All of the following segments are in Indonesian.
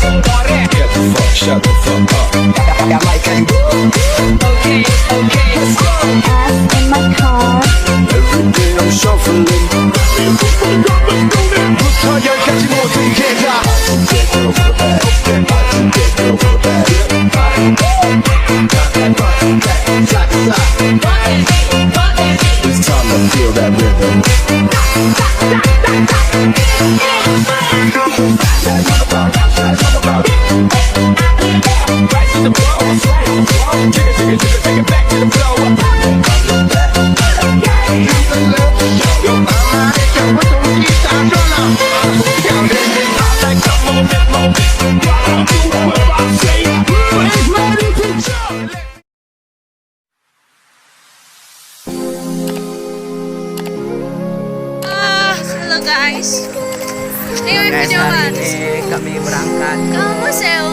Get the fuck, shut the fuck up. That mic and go. Okay, let's go. Ass in my car. Every day I'm shuffling. Look how you're catching more than you can't die. Get girl for the bag. Get girl for the bag. It's time to feel that rhythm. Take it back to the floor. Yo, mama, it's your what the keep on going. Down there, like come on, bit more. Do what I say. It's ready to jump. Halo guys. Ini Guys, video hari apa? ini kami berangkat Ke museum.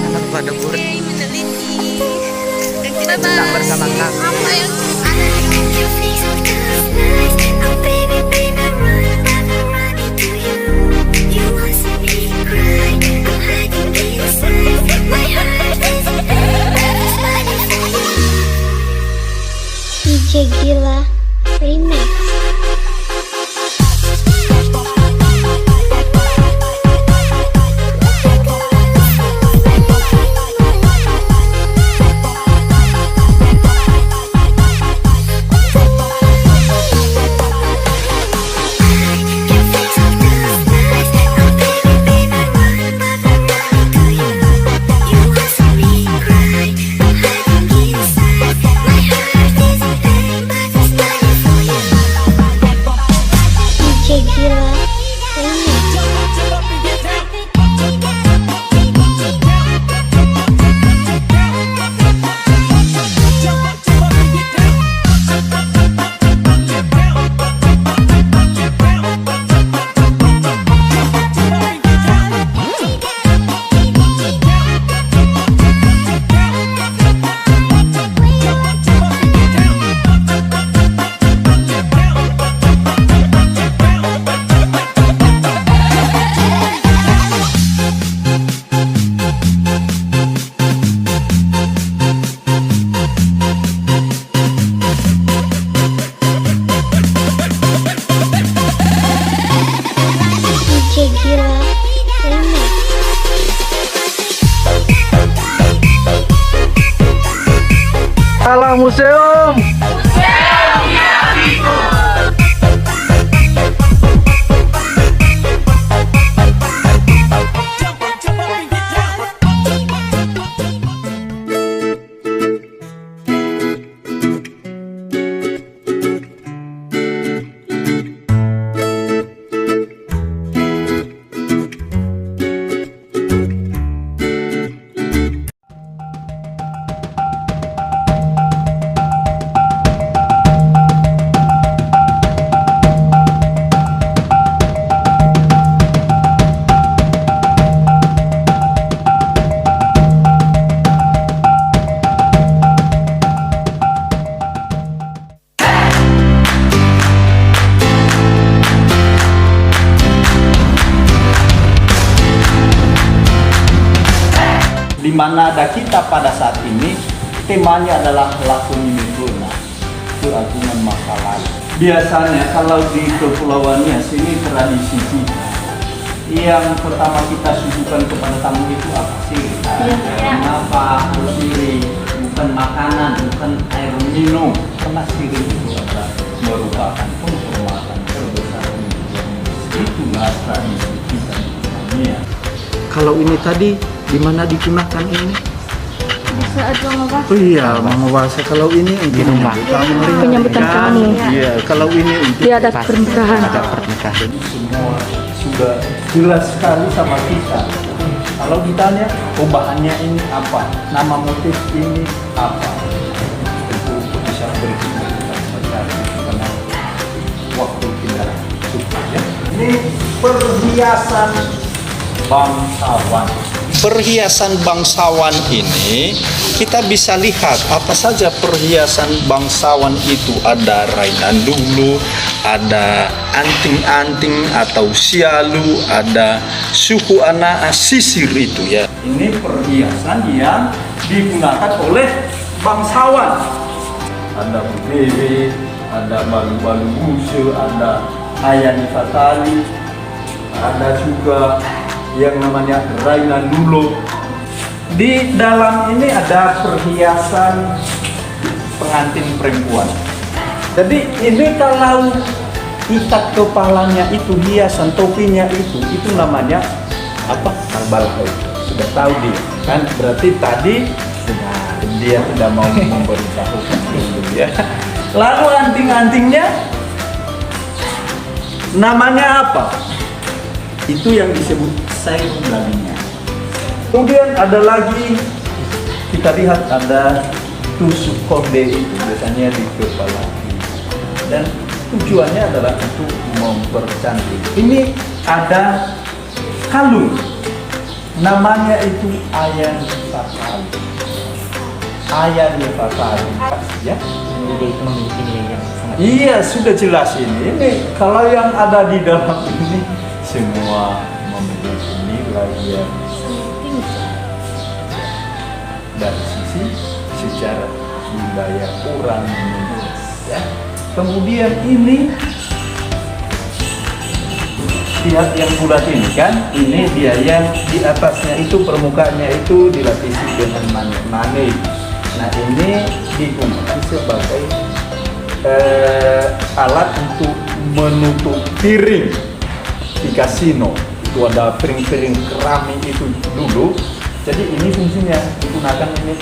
anak pada Oke, meneliti. Dan kita sedang bersama kami. apa yang DJ Gila Remix. DJ Gila Remix. DJ Gila Remix. Halo museum. Di mana ada kita pada saat ini, temanya adalah lakon mikuna, keagungan masa lalu. Biasanya kalau di Kepulauan Nias ini tradisi kita, yang pertama kita suguhkan kepada tamu itu apa sih? Kenapa sirih? Bukan makanan, bukan air minum. Karena sirih itu adalah merupakan penghormatan terbesar untuk itulah tradisi kita di Kepulauan Nias. Kalau ini tadi di mana digunakan ini? Saat mengawasi. Oh iya, mengawasi. Kalau ini untuk Penyambutan tamu. Iya, kalau ini untuk Dia ada pernikahan. Jadi semua sudah jelas sekali sama kita. Kalau ditanya, bahannya ini apa? Nama motif ini apa? Itu bisa berikutnya kita cari karena waktu tidak cukup ya. Ini perhiasan bangsawan. Perhiasan bangsawan ini kita bisa lihat apa saja perhiasan bangsawan itu. Ada rainan dulu, ada anting-anting atau sialu, ada suku anak sisir itu ya. Ini perhiasan yang digunakan oleh bangsawan. Ada bebek, ada balu-balu busu, ada ayani fatali, ada juga yang namanya Raina Nulo. Di dalam ini ada perhiasan pengantin perempuan. Jadi ini kalau ikat kepalanya itu, hiasan topinya itu namanya apa? Karbala. Sudah tahu dia kan? Berarti tadi dia tidak mau memberitahu dulu ya. Lalu anting-antingnya namanya apa? Itu yang disebut saiful labinya. Kemudian ada lagi, kita lihat ada tusuk kode itu biasanya di kepala. Dan tujuannya adalah untuk mempercantik. Ini ada kalung, namanya itu ayan fatali. Ayan fatali, ya. Jadi itu memiliki nilai yang sangat. Iya, sudah jelas ini. Ini kalau yang ada di dalam ini semua memiliki nilai yang dari sisi sejarah budaya orang Indonesia. Ya. Kemudian ini lihat yang bulat ini kan, ini dia yang di atasnya itu permukaannya itu dilapisi dengan manik. Nah ini digunakan sebagai alat untuk menutup piring di kasino. Itu ada piring-piring keramik itu dulu. Jadi ini fungsinya digunakan ini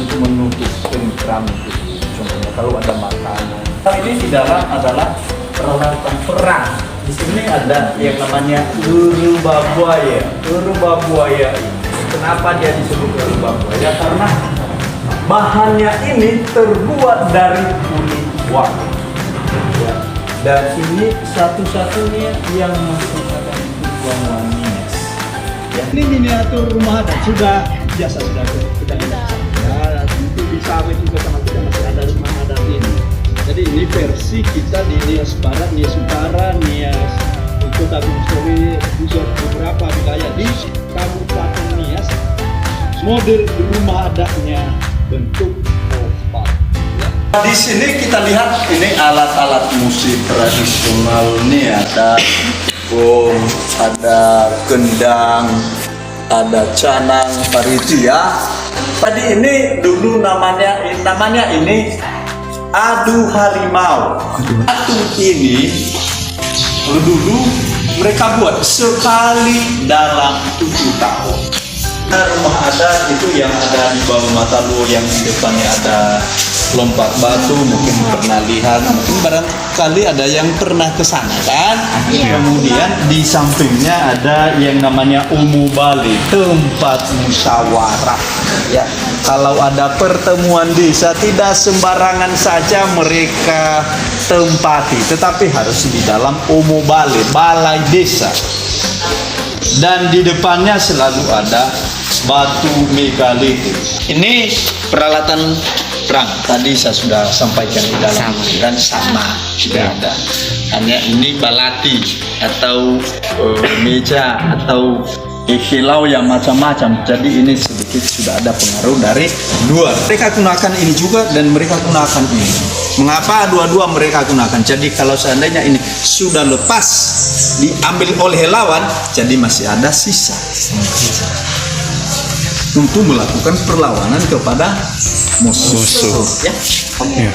untuk menutup piring keramik itu. Contohnya kalau ada makanan. Ini di dalam adalah peralatan perang. Di sini ada yang namanya uruba buaya. Uruba buaya ini. Kenapa dia disebut uruba buaya? Karena bahannya ini terbuat dari kulit wak. Ya. Dan ini satu-satunya yang masih ada uang minus. Ya. Ini miniatur rumah adat sudah biasa sudah kita lihat. Ya, itu di sawit juga sama kita masih ada rumah adat ini. Jadi ini versi kita di Nias Barat, Nias Utara, Nias Kota Gunung Sore, beberapa wilayah di Kabupaten Nias. Model rumah adatnya bentuk oval. Ya. Di sini kita lihat ini alat-alat musik tradisional nih, ada gong, ada gendang, ada canang, pariti ya. Tadi ini dulu namanya ini adu harimau. Adu ini dulu mereka buat sekali dalam 7 tahun. Rumah adat itu yang ada di bawah mata lu yang di depannya ada lompat batu, mungkin pernah lihat, mungkin barangkali ada yang pernah ke sana kan. Kemudian di sampingnya ada yang namanya Umu Bali, tempat musyawarah ya. Kalau ada pertemuan desa tidak sembarangan saja mereka tempati, tetapi harus di dalam Umu Bali, balai desa. Dan di depannya selalu ada batu megalitik. Ini peralatan perang. Tadi saya sudah sampaikan di dalam dan sama sudah ada. Hanya ini balati atau meja atau kilau yang macam-macam. Jadi ini sedikit sudah ada pengaruh dari luar. Mereka gunakan ini juga dan mereka gunakan ini. Mengapa dua-dua mereka gunakan? Jadi kalau seandainya ini sudah lepas diambil oleh lawan, jadi masih ada sisa untuk melakukan perlawanan kepada musuh. Ya. Okay.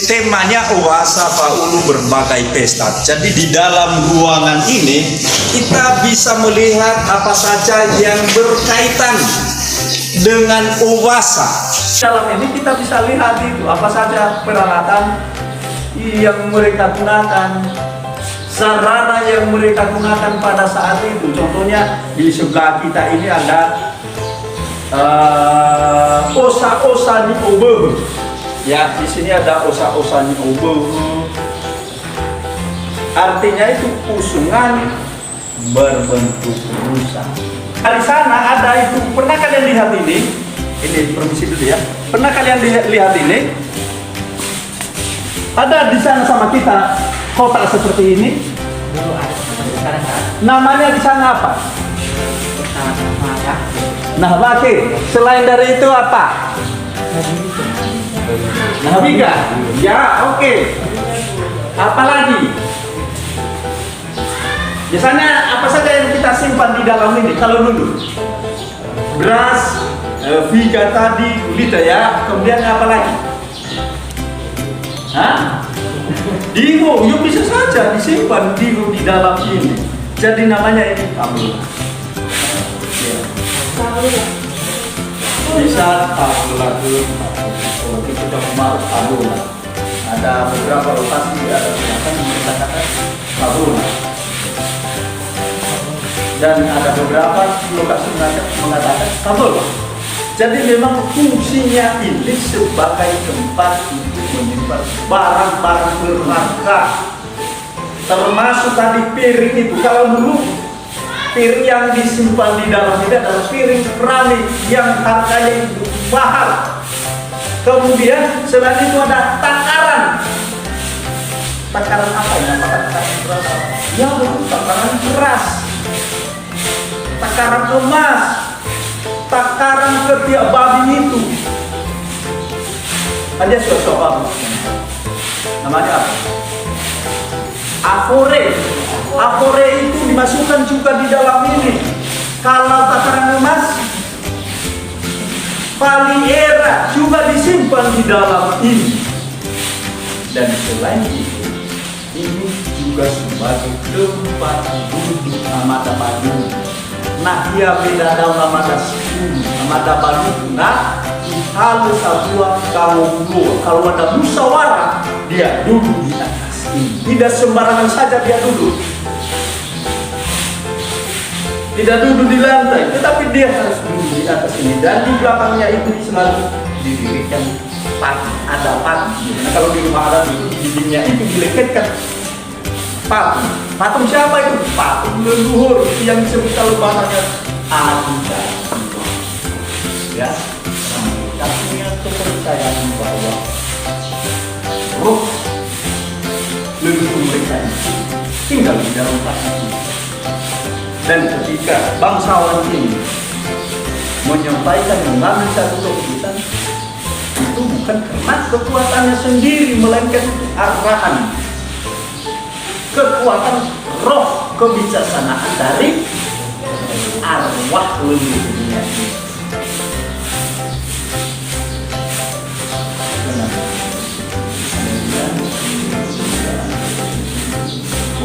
Temanya Uwasa Paulu berbagai pesta. Jadi di dalam ruangan ini kita bisa melihat apa saja yang berkaitan dengan Uwasa. Dalam ini kita bisa lihat itu apa saja peralatan yang mereka gunakan. sarana yang mereka gunakan pada saat itu. Contohnya di sebelah kita ini ada osa-osa ni obeh. Ya, di sini ada osa-osa ni obeh. Artinya itu pusungan berbentuk rusa. Di sana ada itu, pernah kalian lihat ini? Ini permisi dulu ya. Pernah kalian lihat ini? Ada di sana sama kita kotak seperti ini. Dulu ada, sekarang nggak ada. Namanya di sana apa? Sama-sama ya. Nah, oke. Selain dari itu apa? Nah, tiga. Ya, oke. Apa lagi? Biasanya apa saja yang kita simpan di dalam ini? Kalau dulu beras, viga tadi, gulita ya. Kemudian apa lagi? Hah? Digo, yuk bisa saja disimpan digo di dalam ini. Jadi namanya ini tabula. Ya. Bisa tabula dulu. Kalau kita sudah kemarin tabula. Ada beberapa lokasi ada yang mengatakan tabula. Dan ada beberapa lokasi mengatakan tabula. Jadi memang fungsinya ini sebagai tempat untuk menyimpan barang-barang berharga. Termasuk tadi piring itu. Kalau dulu piring yang disimpan di dalam ini adalah piring keramik yang harganya itu mahal. Kemudian selain itu ada takaran. Takaran apa ya? Takaran beras. Ya betul, takaran beras. Takaran emas. Takaran ketiak babi itu. Ada sosok apa? Namanya apa? Afore. Afore itu dimasukkan juga di dalam ini. Kalau takaran emas, paliera juga disimpan di dalam ini. Dan selain itu, ini juga sebagai tempat duduk amada badu. Nah, ia beda dalam amada siku, amada badu. Nah, hal sebuah kalau ada musyawarah, dia duduk di atas ini. Tidak sembarangan saja dia duduk. Tidak duduk di lantai, tetapi dia harus duduk di atas ini. Dan di belakangnya itu selalu didirikan patung, ada patung. Nah, kalau di rumah ada itu dindingnya itu dilekatkan patung. Patung siapa itu? Patung leluhur yang disebut kalau bahasanya Adida. Ya, kita punya kepercayaan bahwa roh leluhur mereka itu tinggal di dalam patung ini. Dan ketika bangsawan ini menyampaikan mengambil satu keputusan, itu bukan karena kekuatannya sendiri, melainkan arahan, kekuatan roh kebijaksanaan dari arwah leluhurnya.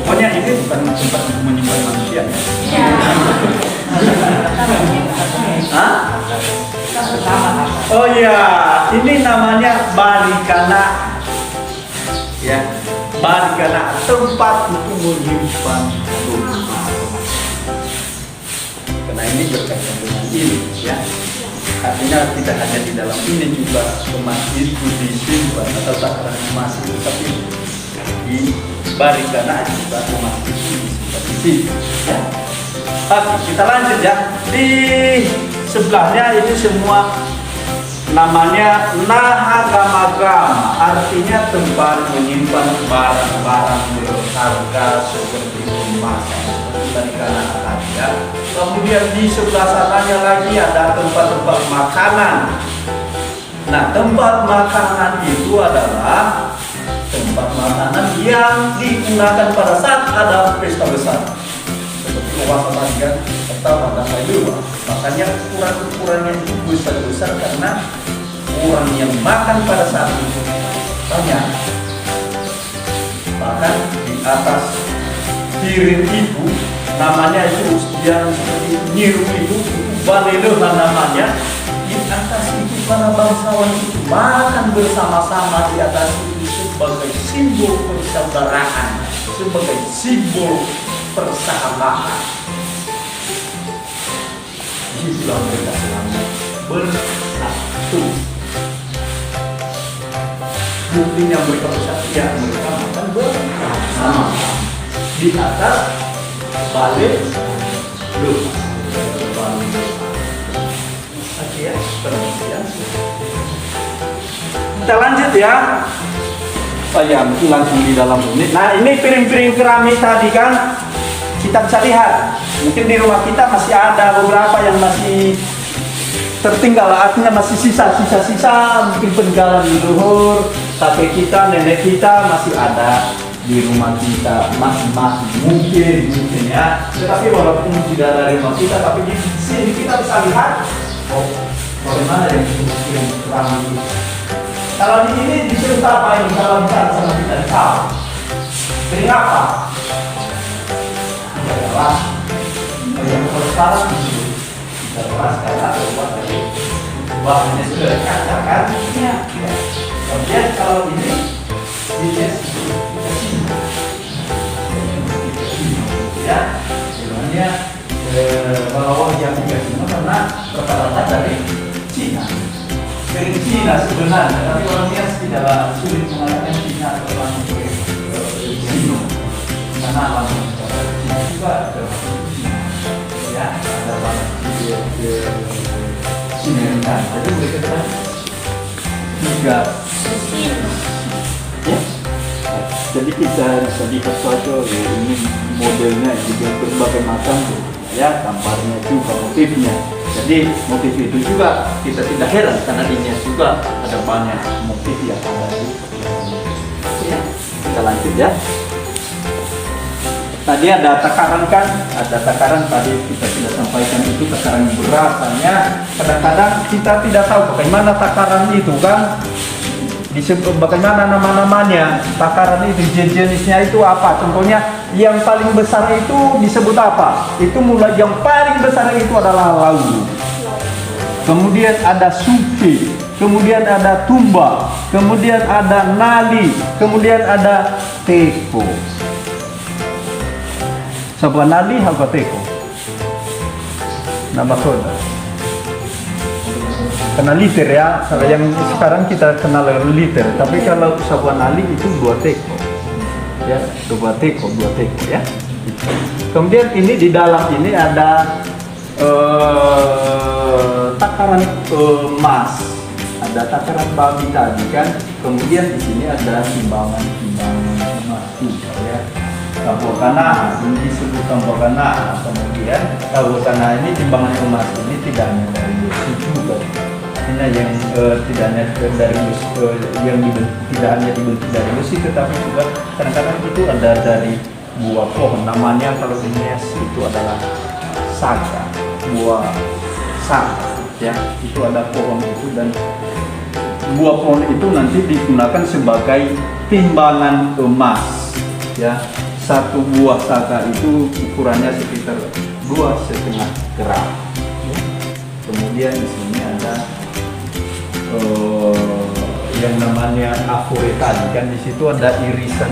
Pokoknya ini bukan tempat untuk menyimpan manusia. Ya. Hah? Oh ya, ini namanya barikana. Ya, barikana, tempat untuk menyimpan doa. Karena ini berkaitan dengan ini, ya. Artinya tidak hanya di dalam ini juga emas itu disimpan atau takaran emas itu, tapi di barikana juga emas itu disimpan di sini. Ya. Oke, kita lanjut ya. Di sebelahnya ini semua namanya nahagamagama, artinya tempat menyimpan barang-barang berharga seperti emas, barikana tadi ya. Kemudian di sebelah sananya lagi ada tempat-tempat makanan. Nah, tempat makanan itu adalah tempat makanan yang digunakan pada saat ada pesta besar, seperti puasa tadi kan, atau pada Sayyidullah. Makanya ukuran-ukurannya itu besar-besar karena orang yang makan pada saat itu banyak. Bahkan di atas piring itu namanya itu yang seperti nyiru itu baledohan namanya. Di atas itu para bangsawan itu makan bersama-sama di atas itu sebagai simbol persaudaraan, sebagai simbol persahabatan. Disitulah mereka selalu bersatu. Buktinya mereka bersatu, ya mereka makan bersama di atas balik lupa. Oke ya, perhatian. Kita lanjut ya. Oh ya, mungkin langsung di dalam ini. Nah, ini piring-piring keramik tadi kan kita bisa lihat. Mungkin di rumah kita masih ada beberapa yang masih tertinggal, artinya masih sisa-sisa mungkin peninggalan leluhur, kakek kita, nenek kita masih ada di rumah kita masing-masing mungkin ya. Tetapi walaupun tidak ada di rumah kita, tapi di sini kita bisa lihat bagaimana yang piring keramik. Kalau di ini disuruh apa yang kalau kita sama kita tahu. Piring apa? Adalah yang sekarang kita bahas karena buat tadi bahannya sudah kaca kan? Ya. Kemudian kalau ini ya, sebenarnya bawah yang dikasih karena rata-rata dari Cina. Dari Cina sebenarnya, tapi orangnya tidak sulit mengatakan Cina atau orang Cina karena orang Cina juga ya ada banyak Cina kan, jadi mereka kan juga ya. Jadi kita bisa lihat saja ini modelnya juga berbagai macam ya, gambarnya juga motifnya. Jadi motif itu juga kita tidak heran karena dinya juga ada banyak motif yang ada di ya. Kita lanjut ya. Tadi ada takaran kan, ada takaran tadi kita sudah sampaikan itu takaran berasanya. Kadang-kadang kita tidak tahu bagaimana takaran itu kan, disebut bagaimana nama-namanya, takaran itu jenisnya itu apa. Contohnya yang paling besar itu disebut apa? Itu mulai yang paling besar itu adalah laulu. Kemudian ada sufi, kemudian ada tumba, kemudian ada nali, kemudian ada teko. Sebuah nali apa teko? Nama soda. Kenal liter ya, yang sekarang kita kenal liter. Tapi kalau sebuah nali itu 2 teko. Ya, 2 teko ya. Kemudian ini di dalam ini ada takaran emas, ada takaran babi tadi kan. Kemudian di sini ada timbangan emas juga ya. Kabokana ini disebut kabokana. Kemudian kabokana ini timbangan emas ini tidak hanya dari besi juga. Artinya yang tidak hanya dari besi, tidak hanya dibentuk dari besi, tetapi juga kadang-kadang itu ada dari buah pohon. Namanya kalau di Nias itu adalah saga, buah saga ya. Itu ada pohon itu dan buah pohon itu nanti digunakan sebagai timbangan emas ya. Satu buah saga itu ukurannya sekitar 2,5 gram. Kemudian di sini ada yang namanya afure tadi kan, di situ ada irisan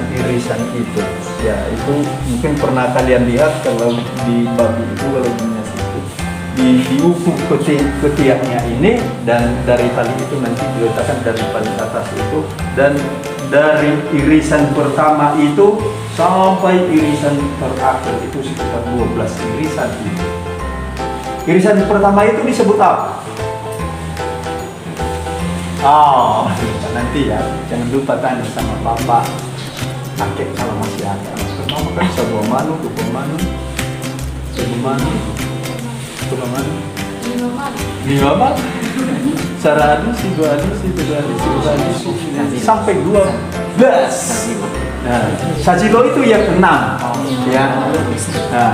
itu. Ya itu mungkin pernah kalian lihat kalau di babi itu kalau diukur ketiaknya ini, dan dari tali itu nanti diletakkan dari paling atas itu, dan dari irisan pertama itu sampai irisan terakhir itu sekitar 12 irisan itu. Irisan pertama itu disebut apa? Oh, nanti ya, jangan lupa tanya sama bapak kakek kalau masih ada. Pertama kan sebuah manu, dua manu, sebuah manu, dua manu, 5 manu, saradu, sigadu, sampai 12. Nah, sajilo itu yang 6 ya. Nah.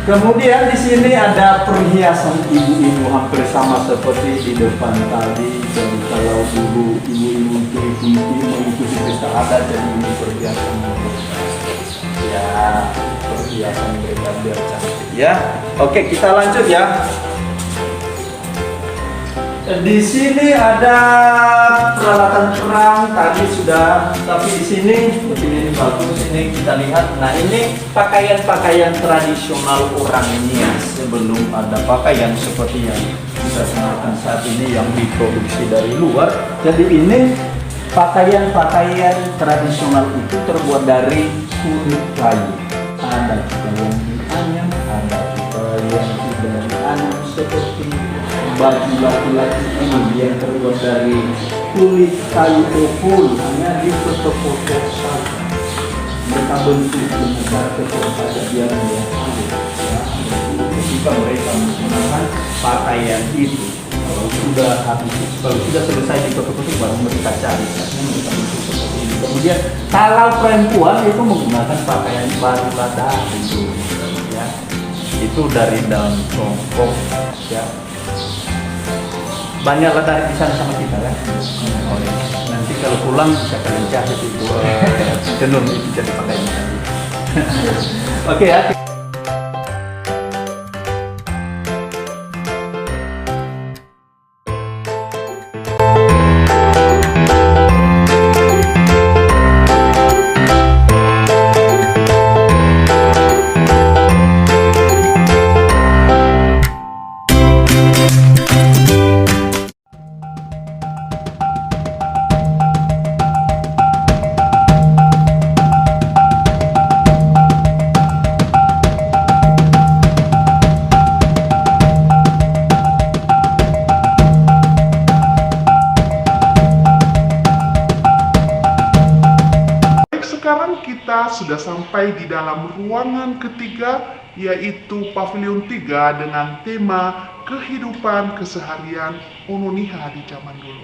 Kemudian di sini ada perhiasan ibu-ibu hampir sama seperti di depan tadi. Jadi kalau dulu ibu-ibu itu mengikuti pesta adat, jadi ini perhiasan ya, perhiasan mereka biar cantik ya. Oke, kita lanjut ya. Di sini ada peralatan perang tadi sudah, tapi di sini ini bagus. Ini kita lihat. Nah, ini pakaian-pakaian tradisional orang Nias sebelum ada pakaian seperti yang kita gunakan saat ini yang diproduksi dari luar. Jadi ini pakaian-pakaian tradisional itu terbuat dari kulit kayu. Ada juga yang dianyam, ada juga yang tidak dianyam seperti baju laki-laki ini yang terbuat dari kulit kayu full, hanya difoto-foto saja. Mereka bentuk dengan foto saja biar dia jika mereka menggunakan pakaian itu. Kalau sudah selesai difoto-foto baru mereka cari. Mereka bentuk seperti ini. Kemudian kalau perempuan itu menggunakan pakaian baru lada itu, ya. Itu dari daun tongkok, ya. Banyaklah dari di sana sama kita kan. Oh, ya. Nanti kalau pulang bisa kalian jahit itu tenun itu jadi pakaian tadi. Oke ya. Sekarang kita sudah sampai di dalam ruangan ketiga, yaitu pavilion 3 dengan tema kehidupan keseharian Ononiha di zaman dulu.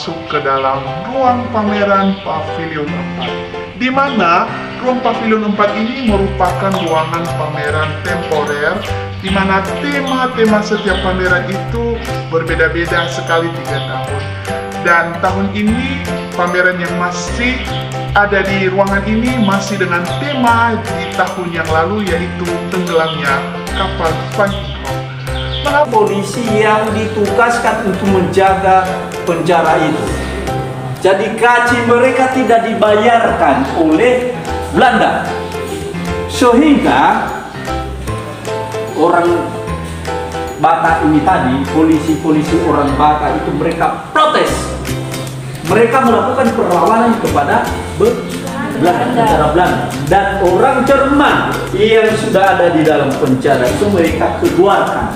masuk ke dalam ruang pameran Pavilion 4, di mana ruang Pavilion 4 ini merupakan ruangan pameran temporer, di mana tema-tema setiap pameran itu berbeda-beda sekali 3 tahun. Dan tahun ini pameran yang masih ada di ruangan ini masih dengan tema di tahun yang lalu, yaitu tenggelamnya kapal Viking. Mengapa polisi yang ditugaskan untuk menjaga penjara itu? Jadi gaji mereka tidak dibayarkan oleh Belanda, sehingga orang Batak ini tadi, polisi-polisi orang Batak itu mereka protes. Mereka melakukan perlawanan kepada Belanda, dan orang Jerman yang sudah ada di dalam penjara itu mereka keluarkan.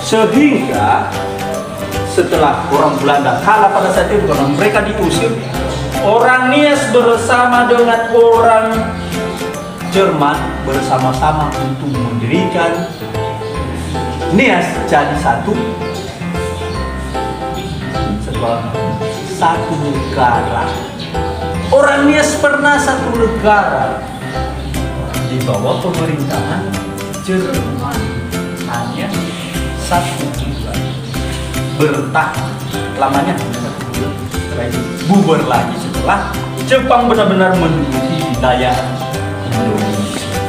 Sehingga setelah orang Belanda kalah pada saat itu, karena mereka diusir, orang Nias bersama dengan orang Jerman bersama-sama untuk mendirikan Nias jadi satu negara. Orang Nias pernah satu negara di bawah pemerintahan Jerman, hanya 1 bulan bertahan lamanya, bubar lagi setelah Jepang benar-benar menduduki wilayah Indonesia.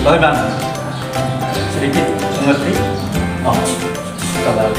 Bagaimana? Sedikit mengerti? Oh, kalau